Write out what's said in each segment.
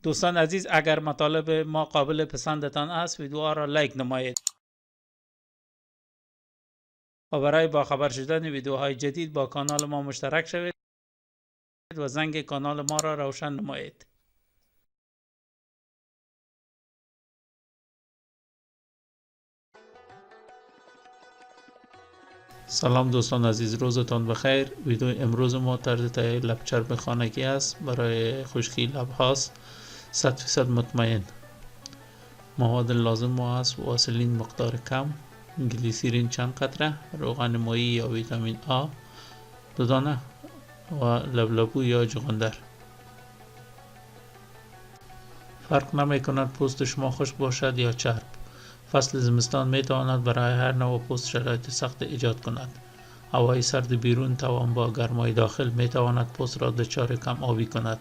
دوستان عزیز، اگر مطالب ما قابل پسندتان است ویدیوها را لایک نمایید و برای باخبر شدن ویدیوهای جدید با کانال ما مشترک شوید و زنگ کانال ما را روشن نمایید. سلام دوستان عزیز، روزتان بخیر. ویدیو امروز ما طرزتهیه لب چرب خانگی است. برای خشکی لب هاست. 100% مطمئن. مواد لازم ما است: واسلین مقدار کم، گلیسرین چند قطره، روغن مایی یا ویتامین آ 2 دانه و لبلبو یا چغندر. فرق نمی کند پوست شما خشک باشد یا چرب. فصل زمستان می تواند برای هر نوع پوست شرایط سخت ایجاد کند. هوای سرد بیرون توان با گرمای داخل می تواند پوست را دچار کم آبی کند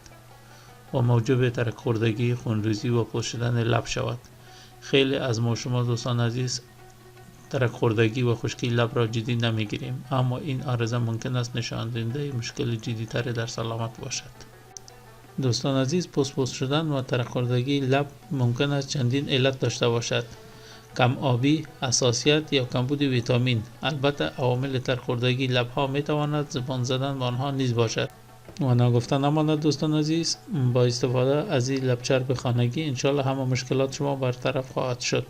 و موجب ترک خوردگی، خونریزی و پوست شدن لب شود. خیلی از ما شما دوستان عزیز ترک خوردگی و خشکی لب را جدی نمی گیریم، اما این عارضه ممکن است نشان دهنده مشکل جدی تری در سلامت باشد. دوستان عزیز، پوست شدن و ترک خوردگی لب ممکن است چندین علت داشته باشد: کم آبی، حساسیت یا کمبود ویتامین. البته عوامل ترک خوردگی لب ها می تواند زبان زدن به آنها نیز باشد. و نگفته نماند دوستان عزیز، با استفاده از این لب چرب خانگی انشالله همه مشکلات شما برطرف خواهد شد.